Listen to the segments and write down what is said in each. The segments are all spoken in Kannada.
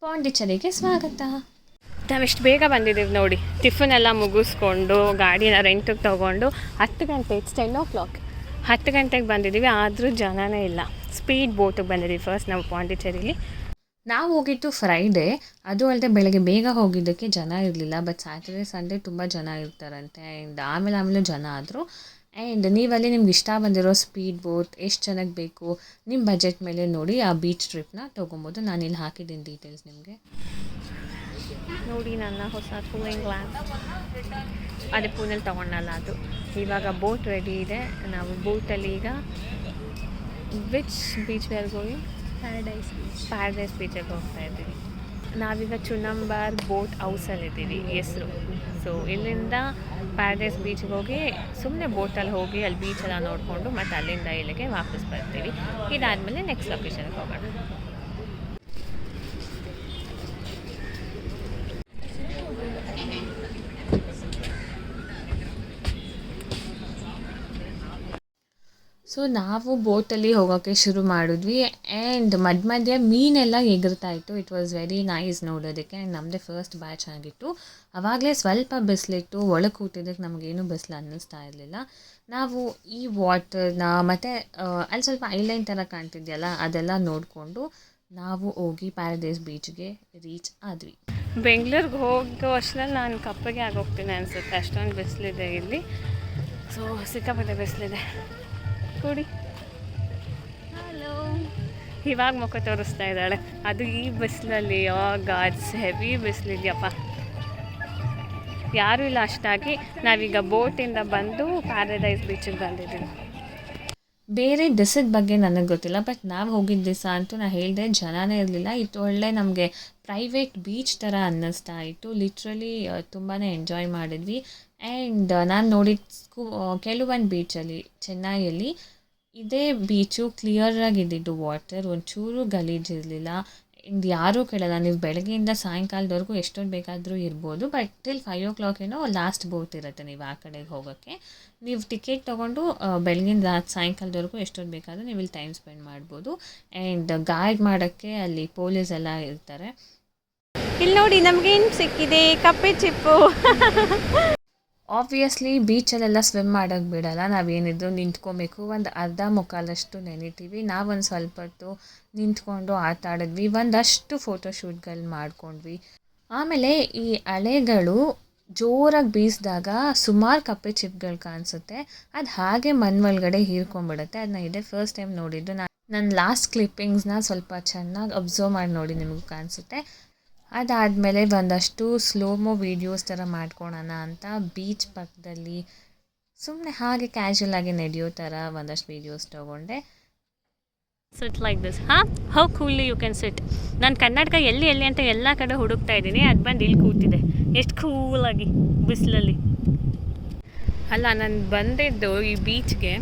ಪಾಂಡಿಚೇರಿಗೆ ಸ್ವಾಗತ. ನಾವೆಷ್ಟು ಬೇಗ ಬಂದಿದ್ದೀವಿ ನೋಡಿ. ಟಿಫನ್ ಎಲ್ಲ ಮುಗಿಸ್ಕೊಂಡು ಗಾಡಿನ ರೆಂಟಿಗೆ ತೊಗೊಂಡು 10 ಗಂಟೆ, ಇಟ್ಸ್ 10 o'clock, 10 ಗಂಟೆಗೆ ಬಂದಿದ್ದೀವಿ. ಆದರೂ ಜನನೇ ಇಲ್ಲ. ಸ್ಪೀಡ್ ಬೋಟಿಗೆ ಬಂದಿದ್ದೀವಿ ಫಸ್ಟ್ ನಾವು ಪಾಂಡಿಚೇರಿಲಿ. ನಾವು ಹೋಗಿದ್ದು ಫ್ರೈಡೇ, ಅದು ಅಲ್ಲದೆ ಬೆಳಗ್ಗೆ ಬೇಗ ಹೋಗಿದ್ದಕ್ಕೆ ಜನ ಇರಲಿಲ್ಲ. ಬಟ್ ಸ್ಯಾಟರ್ಡೇ ಸಂಡೇ ತುಂಬ ಜನ ಇರ್ತಾರಂತೆ. ಆ್ಯಂಡ್ ಆಮೇಲೆ ಜನ ಆದರು. ಆ್ಯಂಡ್ ನೀವಲ್ಲಿ ನಿಮ್ಗೆ ಇಷ್ಟ ಬಂದಿರೋ ಸ್ಪೀಡ್ ಬೋಟ್ ಎಷ್ಟು ಜನಕ್ಕೆ ಬೇಕು ನಿಮ್ಮ ಬಜೆಟ್ ಮೇಲೆ ನೋಡಿ ಆ ಬೀಚ್ ಟ್ರಿಪ್ನ ತೊಗೊಬೋದು. ನಾನಿಲ್ಲಿ ಹಾಕಿದ್ದೀನಿ ಡೀಟೇಲ್ಸ್ ನಿಮಗೆ. ನೋಡಿ ನನ್ನ ಹೊಸ ಕೂಲಿಂಗ್ ಗ್ಲಾಸ್, ಅದೇ ಪೂನಲ್ಲಿ ತೊಗೊಂಡಲ್ಲ ಅದು. ಇವಾಗ ಬೋಟ್ ರೆಡಿ ಇದೆ. ನಾವು ಬೋಟಲ್ಲಿ ಈಗ which beach where going? Paradise ಬೀಚಿಗೆ ಹೋಗ್ತಾ ಇದ್ದೀವಿ. ನಾವೀಗ ಚುನಂಬರ್ ಬೋಟ್ ಹೌಸಲ್ಲಿದ್ದೀವಿ ಹೆಸರು. ಸೊ ಇಲ್ಲಿಂದ ಪ್ಯಾರಡೈಸ್ ಬೀಚ್ಗೆ ಹೋಗಿ ಸುಮ್ಮನೆ ಬೋಟಲ್ಲಿ ಹೋಗಿ ಅಲ್ಲಿ ಬೀಚೆಲ್ಲ ನೋಡಿಕೊಂಡು ಮತ್ತು ಅಲ್ಲಿಂದ ಇಲ್ಲಿಗೆ ವಾಪಸ್ ಬರ್ತೀವಿ. ಇದಾದಮೇಲೆ ನೆಕ್ಸ್ಟ್ ಲೊಕೇಶನ್ಗೆ ಹೋಗೋಣ. ಸೊ ನಾವು ಬೋಟಲ್ಲಿ ಹೋಗೋಕ್ಕೆ ಶುರು ಮಾಡಿದ್ವಿ. ಆ್ಯಂಡ್ ಮಧ್ಯೆ ಮೀನೆಲ್ಲ ಎಗರ್ತಾ ಇತ್ತು. ಇಟ್ ವಾಸ್ ವೆರಿ ನೈಸ್ ನೋಡೋದಕ್ಕೆ. ಆ್ಯಂಡ್ ನಮ್ಮದೇ ಫಸ್ಟ್ ಬ್ಯಾಚ್ ಆಗಿತ್ತು. ಆವಾಗಲೇ ಸ್ವಲ್ಪ ಬಿಸಿಲಿತ್ತು. ಒಳಗೆ ಕೂತಿದ್ದಕ್ಕೆ ನಮಗೇನು ಬಿಸಿಲು ಅನ್ನಿಸ್ತಾ ಇರಲಿಲ್ಲ. ನಾವು ಈ ವಾಟರ್ನ ಮತ್ತು ಅಲ್ಲಿ ಸ್ವಲ್ಪ ಐಲೈನ್ ಥರ ಕಾಣ್ತಿದೆಯಲ್ಲ ಅದೆಲ್ಲ ನೋಡಿಕೊಂಡು ನಾವು ಹೋಗಿ ಪ್ಯಾರಡೈಸ್ ಬೀಚ್ಗೆ ರೀಚ್ ಆದ್ವಿ. ಬೆಂಗಳೂರಿಗೆ ಹೋಗೋ ಅಷ್ಟರಲ್ಲಿ ನಾನು ಕಪ್ಪಗೆ ಆಗೋಗ್ತೀನಿ ಅನಿಸುತ್ತೆ, ಅಷ್ಟೊಂದು ಬಿಸಿಲಿದೆ ಇಲ್ಲಿ. ಸೊ ಸಿಕ್ಕಾಪಟ್ಟೆ ಬಿಸಿಲಿದೆ. ಕೂಡಿ ಹಲೋ, ಇವಾಗ ಮುಖ ತೋರಿಸ್ತಾ ಇದ್ದಾಳೆ. ಅದು ಈ ಬಿಸಿಲಲ್ಲಿ. ಗಾಡ್ಸ್ ಹೆವಿ ಬಿಸಿಲಿದೆಯಪ್ಪ, ಯಾರೂ ಇಲ್ಲ ಅಷ್ಟಾಗಿ. ನಾವೀಗ ಬೋಟಿಂದ ಬಂದು ಪ್ಯಾರಡೈಸ್ ಬೀಚಿಗೆ ಬಂದಿದ್ದೀವಿ. ಬೇರೆ ದಿವಸದ ಬಗ್ಗೆ ನನಗೆ ಗೊತ್ತಿಲ್ಲ, ಬಟ್ ನಾವು ಹೋಗಿದ್ದ ದಿವಸ ಅಂತೂ ನಾನು ಹೇಳಿದೆ ಜನನೇ ಇರಲಿಲ್ಲ. ಇದು ಒಳ್ಳೆ ನಮಗೆ ಪ್ರೈವೇಟ್ ಬೀಚ್ ಥರ ಅನ್ನಿಸ್ತಾ ಇತ್ತು. ಲಿಟ್ರಲಿ ತುಂಬಾ ಎಂಜಾಯ್ ಮಾಡಿದ್ವಿ. ಆ್ಯಂಡ್ ನಾನು ನೋಡಿದ ಕೆಲವೊಂದು ಬೀಚಲ್ಲಿ, ಚೆನ್ನೈಯಲ್ಲಿ ಇದೇ ಬೀಚು ಕ್ಲಿಯರಾಗಿದ್ದಿದ್ದು. ವಾಟರ್ ಒಂಚೂರು ಗಲೀಜಿರಲಿಲ್ಲ. ಇಂದು ಯಾರೂ ಕೇಳಲ್ಲ. ನೀವು ಬೆಳಗ್ಗೆಯಿಂದ ಸಾಯಂಕಾಲದವರೆಗೂ ಎಷ್ಟೊತ್ತು ಬೇಕಾದರೂ ಇರ್ಬೋದು. ಬಟ್ ಟಿಲ್ 5 o'clock ಏನೋ ಲಾಸ್ಟ್ ಬೋಟ್ ಇರುತ್ತೆ ನೀವು ಆ ಕಡೆಗೆ ಹೋಗೋಕ್ಕೆ. ನೀವು ಟಿಕೆಟ್ ತೊಗೊಂಡು ಬೆಳಗಿಂದ ಸಾಯಂಕಾಲದವರೆಗೂ ಎಷ್ಟೊತ್ತು ಬೇಕಾದರೂ ನೀವು ಇಲ್ಲಿ ಟೈಮ್ ಸ್ಪೆಂಡ್ ಮಾಡ್ಬೋದು. ಆ್ಯಂಡ್ ಗೈಡ್ ಮಾಡೋಕ್ಕೆ ಅಲ್ಲಿ ಪೊಲೀಸ್ ಎಲ್ಲ ಇರ್ತಾರೆ. ಇಲ್ಲಿ ನೋಡಿ ನಮಗೇನು ಸಿಕ್ಕಿದೆ, ಕಪ್ಪೆ ಚಿಪ್ಪು. ಆಬ್ವಿಯಸ್ಲಿ ಬೀಚಲ್ಲೆಲ್ಲ ಸ್ವಿಮ್ ಮಾಡೋಕ್ಕೆ ಬಿಡೋಲ್ಲ. ನಾವೇನಿದ್ರು ನಿಂತ್ಕೊಬೇಕು. ಒಂದು ಅರ್ಧ ಮುಕ್ಕಾಲಷ್ಟು ನೆನಿತೀವಿ. ನಾವೊಂದು ಸ್ವಲ್ಪ ಹೊತ್ತು ನಿಂತ್ಕೊಂಡು ಆಟ ಆಡಿದ್ವಿ. ಒಂದಷ್ಟು ಫೋಟೋಶೂಟ್ಗಳು ಮಾಡ್ಕೊಂಡ್ವಿ. ಆಮೇಲೆ ಈ ಅಲೆಗಳು ಜೋರಾಗಿ ಬೀಸಿದಾಗ ಸುಮಾರು ಕಪ್ಪೆ ಚಿಪ್ಗಳು ಕಾಣಿಸುತ್ತೆ. ಅದು ಹಾಗೆ ಮಣ್ಣೊಳಗಡೆ ಹೀರ್ಕೊಂಡ್ಬಿಡುತ್ತೆ. ಅದನ್ನ ಇದೇ ಫಸ್ಟ್ ಟೈಮ್ ನೋಡಿದ್ದು. ನನ್ನ ಲಾಸ್ಟ್ ಕ್ಲಿಪ್ಪಿಂಗ್ಸ್ನ ಸ್ವಲ್ಪ ಚೆನ್ನಾಗಿ ಅಬ್ಸರ್ವ್ ಮಾಡಿ ನೋಡಿ, ನಿಮಗೂ ಕಾಣಿಸುತ್ತೆ. ಅದಾದಮೇಲೆ ಒಂದಷ್ಟು ಸ್ಲೋಮೋ ವೀಡಿಯೋಸ್ ಥರ ಮಾಡ್ಕೊಳೋಣ ಅಂತ ಬೀಚ್ ಪಕ್ಕದಲ್ಲಿ ಸುಮ್ಮನೆ ಹಾಗೆ ಕ್ಯಾಶುವಲಾಗಿ ನಡೆಯೋ ಥರ ಒಂದಷ್ಟು ವೀಡಿಯೋಸ್ ತೊಗೊಂಡೆ. ಸಿಟ್ ಲೈಕ್ ದಿಸ್. ಹೌ ಕೂಲಿ ಯು ಕ್ಯಾನ್ ಸಿಟ್. ನಾನು ಕರ್ನಾಟಕ ಎಲ್ಲಿ ಅಂತ ಎಲ್ಲ ಕಡೆ ಹುಡುಕ್ತಾ ಇದ್ದೀನಿ. ಅದು ಬಂದು ಇಲ್ಲಿ ಕೂತಿದೆ ಎಷ್ಟು ಕೂಲಾಗಿ ಬಿಸಿಲಲ್ಲಿ. ಅಲ್ಲ, ನಾನು ಬಂದಿದ್ದು ಈ ಬೀಚಿಗೆ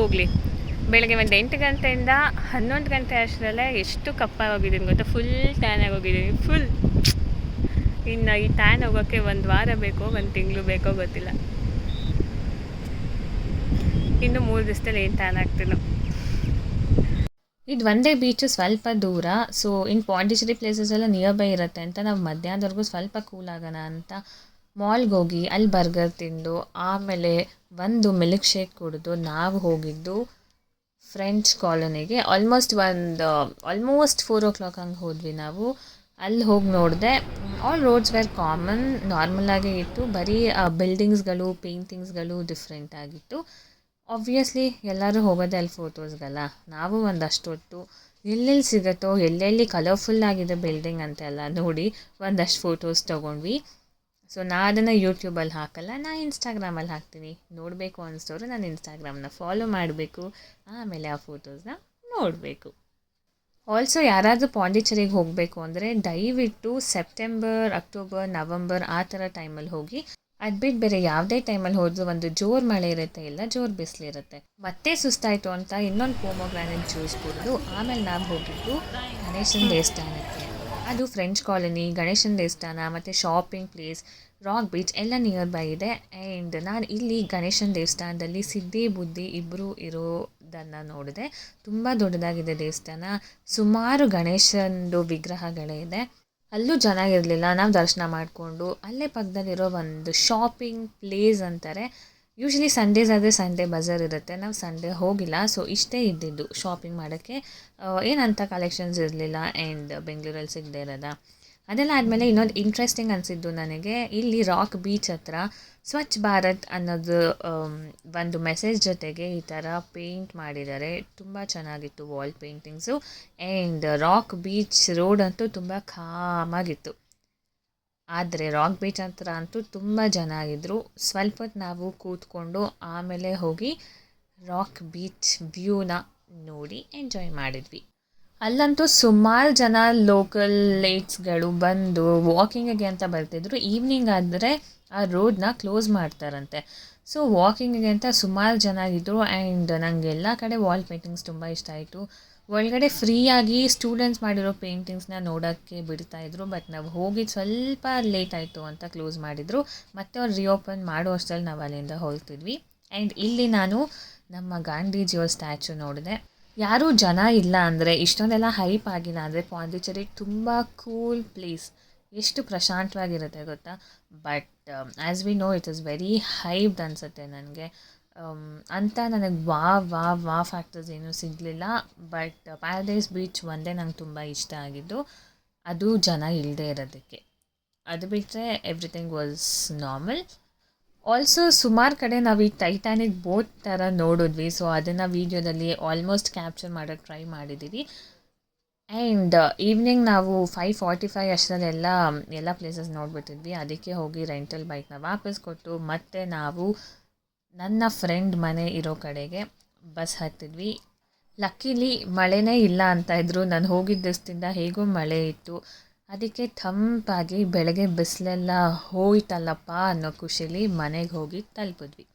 ಹೋಗಲಿ ಬೆಳಗ್ಗೆ ಒಂದು 8 ಗಂಟೆಯಿಂದ 11 ಗಂಟೆ ಅಷ್ಟರಲ್ಲೇ ಎಷ್ಟು ಕಪ್ಪಾಗಿ ಹೋಗಿದ್ದೀನಿ ಗೊತ್ತಾ. ಫುಲ್ ಟ್ಯಾನ್ ಆಗಿ ಹೋಗಿದ್ದೀನಿ, ಫುಲ್. ಇನ್ನು ಈ ಟ್ಯಾನ್ ಹೋಗೋಕ್ಕೆ 1 ವಾರ ಬೇಕೋ 1 ತಿಂಗಳು ಬೇಕೋ ಗೊತ್ತಿಲ್ಲ. ಇನ್ನು 3 ದಿವಸದಲ್ಲಿ ಏನು ಟ್ಯಾನ್ ಆಗ್ತೀನೋ. ಇದು ಒಂದೇ ಬೀಚು, ಸ್ವಲ್ಪ ದೂರ. ಸೊ ಇನ್ನು ಪಾಂಡಿಚೇರಿ ಪ್ಲೇಸಸ್ ಎಲ್ಲ ನಿಯರ್ ಬೈ ಇರುತ್ತೆ ಅಂತ ನಾವು ಮಧ್ಯಾಹ್ನದವರೆಗೂ ಸ್ವಲ್ಪ ಕೂಲ್ ಆಗೋಣ ಅಂತ ಮಾಲ್ಗೆ ಹೋಗಿ ಅಲ್ಲಿ ಬರ್ಗರ್ ತಿಂದು ಆಮೇಲೆ ಒಂದು ಮಿಲ್ಕ್ ಶೇಕ್ ಕುಡಿದು ನಾವು ಹೋಗಿದ್ದು ಫ್ರೆಂಚ್ ಕಾಲೋನಿಗೆ. ಆಲ್ಮೋಸ್ಟ್ 4 o'clock ಹಂಗೆ ಹೋದ್ವಿ ನಾವು. ಅಲ್ಲಿ ಹೋಗಿ ನೋಡಿದೆ, ಆಲ್ ರೋಡ್ಸ್ ವೇರ್ ಕಾಮನ್, ನಾರ್ಮಲಾಗೇ ಇತ್ತು. ಬರೀ ಬಿಲ್ಡಿಂಗ್ಸ್ಗಳು, ಪೇಂಟಿಂಗ್ಸ್ಗಳು ಡಿಫ್ರೆಂಟ್ ಆಗಿತ್ತು. ಆಬ್ವಿಯಸ್ಲಿ ಎಲ್ಲರೂ ಹೋಗೋದೆ ಅಲ್ಲಿ ಫೋಟೋಸ್ಗಲ್ಲ. ನಾವು ಒಂದಷ್ಟು ಹೊತ್ತು ಎಲ್ಲೆಲ್ಲಿ ಸಿಗುತ್ತೋ, ಎಲ್ಲೆಲ್ಲಿ ಕಲರ್ಫುಲ್ ಆಗಿದೆ ಬಿಲ್ಡಿಂಗ್ ಅಂತೆಲ್ಲ ನೋಡಿ ಒಂದಷ್ಟು ಫೋಟೋಸ್ ತೊಗೊಂಡ್ವಿ. ಸೊ ನಾನು ಅದನ್ನು ಯೂಟ್ಯೂಬಲ್ಲಿ ಹಾಕಲ್ಲ, ನಾನು ಇನ್ಸ್ಟಾಗ್ರಾಮಲ್ಲಿ ಹಾಕ್ತೀನಿ. ನೋಡಬೇಕು ಅನಿಸ್ತವ್ರು ನಾನು ಇನ್ಸ್ಟಾಗ್ರಾಮ್ನ ಫಾಲೋ ಮಾಡಬೇಕು, ಆಮೇಲೆ ಆ ಫೋಟೋಸ್ನ ನೋಡಬೇಕು. ಆಲ್ಸೋ ಯಾರಾದರೂ ಪಾಂಡಿಚೇರಿಗೆ ಹೋಗಬೇಕು ಅಂದರೆ ದಯವಿಟ್ಟು ಸೆಪ್ಟೆಂಬರ್, ಅಕ್ಟೋಬರ್, ನವಂಬರ್ ಆ ಥರ ಟೈಮಲ್ಲಿ ಹೋಗಿ. ಅದು ಬಿಟ್ಟು ಬೇರೆ ಯಾವುದೇ ಟೈಮಲ್ಲಿ ಹೋದರೂ ಒಂದು ಜೋರು ಮಳೆ ಇರುತ್ತೆ, ಇಲ್ಲ ಜೋರು ಬಿಸಿಲಿರುತ್ತೆ. ಮತ್ತೆ ಸುಸ್ತಾಯಿತು ಅಂತ ಇನ್ನೊಂದು ಪೊಮೊಗ್ರಾನೇಟ್ ಜ್ಯೂಸ್ ಕುಡಿದು ಆಮೇಲೆ ನಾವು ಹೋಗಿದ್ದು ಗಣೇಶನ ದೇವಸ್ಥಾನಕ್ಕೆ. ಅದು ಫ್ರೆಂಚ್ ಕಾಲೋನಿ, ಗಣೇಶನ ದೇವಸ್ಥಾನ ಮತ್ತು ಶಾಪಿಂಗ್ ಪ್ಲೇಸ್, ರಾಕ್ ಬೀಚ್ ಎಲ್ಲ ನಿಯರ್ ಬೈ ಇದೆ. ಆ್ಯಂಡ್ ನಾನು ಇಲ್ಲಿ ಗಣೇಶನ ದೇವಸ್ಥಾನದಲ್ಲಿ ಸಿದ್ಧಿ ಬುದ್ಧಿ ಇಬ್ಬರು ಇರೋ ದನ್ನು ನೋಡಿದೆ. ತುಂಬ ದೊಡ್ಡದಾಗಿದೆ ದೇವಸ್ಥಾನ, ಸುಮಾರು ಗಣೇಶಂದು ವಿಗ್ರಹಗಳೇ ಇದೆ. ಅಲ್ಲೂ ಚೆನ್ನಾಗಿರಲಿಲ್ಲ. ನಾವು ದರ್ಶನ ಮಾಡಿಕೊಂಡು ಅಲ್ಲೇ ಪಕ್ಕದಲ್ಲಿರೋ ಒಂದು ಶಾಪಿಂಗ್ ಪ್ಲೇಸ್ ಅಂತಾರೆ. ಯೂಶ್ವಲಿ ಸಂಡೇಸ್ ಆದರೆ ಸಂಡೇ ಬಜಾರ್ ಇರುತ್ತೆ, ನಾವು ಸಂಡೇ ಹೋಗಿಲ್ಲ. ಸೊ ಇಷ್ಟೇ ಇದ್ದಿದ್ದು ಶಾಪಿಂಗ್ ಮಾಡೋಕ್ಕೆ, ಏನಂತ ಕಲೆಕ್ಷನ್ಸ್ ಇರಲಿಲ್ಲ ಆ್ಯಂಡ್ ಬೆಂಗಳೂರಲ್ಲಿ ಸಿಗದೆ ಇರೋದ. ಅದೆಲ್ಲ ಆದಮೇಲೆ ಇನ್ನೊಂದು ಇಂಟ್ರೆಸ್ಟಿಂಗ್ ಅನಿಸಿದ್ದು ನನಗೆ, ಇಲ್ಲಿ ರಾಕ್ ಬೀಚ್ ಹತ್ರ ಸ್ವಚ್ಛ ಭಾರತ್ ಅನ್ನೋದು ಒಂದು ಮೆಸೇಜ್ ಜೊತೆಗೆ ಈ ಥರ ಪೇಂಟ್ ಮಾಡಿದ್ದಾರೆ. ತುಂಬ ಚೆನ್ನಾಗಿತ್ತು wall paintings. And rock beach road ಅಂತೂ ತುಂಬ ಕಾಮಾಗಿತ್ತು. ಆದರೆ ರಾಕ್ ಬೀಚ್ ಹತ್ರ ಅಂತೂ ತುಂಬ ಜನ ಆಗಿದ್ದರು. ಸ್ವಲ್ಪ ಹೊತ್ತು ನಾವು ಕೂತ್ಕೊಂಡು ಆಮೇಲೆ ಹೋಗಿ ರಾಕ್ ಬೀಚ್ ವ್ಯೂನ ನೋಡಿ ಎಂಜಾಯ್ ಮಾಡಿದ್ವಿ. ಅಲ್ಲಂತೂ ಸುಮಾರು ಜನ ಲೋಕಲ್ ಲೇಟ್ಸ್ಗಳು ಬಂದು ವಾಕಿಂಗಿಗೆ ಅಂತ ಬರ್ತಿದ್ರು. ಈವ್ನಿಂಗ್ ಆದರೆ ಆ ರೋಡನ್ನ ಕ್ಲೋಸ್ ಮಾಡ್ತಾರಂತೆ. ಸೊ ವಾಕಿಂಗಿಗೆ ಅಂತ ಸುಮಾರು ಜನ ಆಗಿದ್ದರು. ಆ್ಯಂಡ್ ನನಗೆ ಎಲ್ಲ ಕಡೆ ವಾಲ್ ಪೇಂಟಿಂಗ್ಸ್ ತುಂಬ ಇಷ್ಟ ಆಯಿತು. ಒಳಗಡೆ ಫ್ರೀಯಾಗಿ ಸ್ಟೂಡೆಂಟ್ಸ್ ಮಾಡಿರೋ ಪೇಂಟಿಂಗ್ಸ್ನ ನೋಡೋಕ್ಕೆ ಬಿಡ್ತಾಯಿದ್ರು. ಬಟ್ ನಾವು ಹೋಗಿದ್ದು ಸ್ವಲ್ಪ ಲೇಟ್ ಆಯಿತು ಅಂತ ಕ್ಲೋಸ್ ಮಾಡಿದರು. ಮತ್ತೆ ಅವ್ರು ರಿಓಪನ್ ಮಾಡೋ ಅಷ್ಟರಲ್ಲಿ ನಾವು ಅಲ್ಲಿಂದ ಹೊರಟಿದ್ವಿ. ಆ್ಯಂಡ್ ಇಲ್ಲಿ ನಾನು ನಮ್ಮ ಗಾಂಧೀಜಿಯವ್ರ ಸ್ಟ್ಯಾಚು ನೋಡಿದೆ. ಯಾರೂ ಜನ ಇಲ್ಲ ಅಂದರೆ, ಇಷ್ಟೊಂದೆಲ್ಲ ಹೈಪ್ ಆಗಿಲ್ಲ ಅಂದರೆ ಪಾಂಡಿಚೇರಿ ತುಂಬ ಕೂಲ್ ಪ್ಲೇಸ್, ಎಷ್ಟು ಪ್ರಶಾಂತವಾಗಿರುತ್ತೆ ಗೊತ್ತಾ. But as we know it is very hyped ಅನಿಸುತ್ತೆ ನನಗೆ. ಅಂತ ನನಗೆ ವಾ ಫ್ಯಾಕ್ಟರ್ಸ್ ಏನೂ ಸಿಗಲಿಲ್ಲ. ಬಟ್ ಪ್ಯಾರಡೈಸ್ ಬೀಚ್ ಒಂದೇ ನಂಗೆ ತುಂಬ ಇಷ್ಟ ಆಗಿದ್ದು, ಅದು ಜನ ಇಲ್ಲದೆ ಇರೋದಕ್ಕೆ. ಅದು ಬಿಟ್ಟರೆ ಎವ್ರಿಥಿಂಗ್ ವಾಸ್ ನಾರ್ಮಲ್. ಆಲ್ಸೋ ಸುಮಾರು ಕಡೆ ನಾವು ಈ ಟೈಟಾನಿಕ್ ಬೋಟ್ ಥರ ನೋಡಿದ್ವಿ. ಸೊ ಅದನ್ನು ವೀಡಿಯೋದಲ್ಲಿ ಆಲ್ಮೋಸ್ಟ್ ಕ್ಯಾಪ್ಚರ್ ಮಾಡೋಕ್ಕೆ ಟ್ರೈ ಮಾಡಿದ್ದೀವಿ. ಆ್ಯಂಡ್ ಈವ್ನಿಂಗ್ ನಾವು 5:45 ಅಷ್ಟರಲ್ಲೆಲ್ಲ ಎಲ್ಲ ಪ್ಲೇಸಸ್ ನೋಡಿಬಿಟ್ಟಿದ್ವಿ. ಅದಕ್ಕೆ ಹೋಗಿ ರೆಂಟಲ್ ಬೈಕ್ನ ವಾಪಸ್ ಕೊಟ್ಟು ಮತ್ತೆ ನಾವು ನನ್ನ ಫ್ರೆಂಡ್ ಮನೆ ಇರೋ ಕಡೆಗೆ ಬಸ್ ಹತ್ತಿದ್ವಿ. ಲಕ್ಕಿಲಿ ಮಳೆನೇ ಇಲ್ಲ ಅಂತ ಇದ್ದರು. ನಾನು ಹೋಗಿದ್ದ ದಿವಸದಿಂದ ಹೇಗೂ ಮಳೆ ಇತ್ತು. ಅದಕ್ಕೆ ತಂಪಾಗಿ ಬೆಳಗ್ಗೆ ಬಿಸಿಲೆಲ್ಲ ಹೋಯ್ತಲ್ಲಪ್ಪ ಅನ್ನೋ ಖುಷಿಲಿ ಮನೆಗೆ ಹೋಗಿ ತಲುಪಿದ್ವಿ.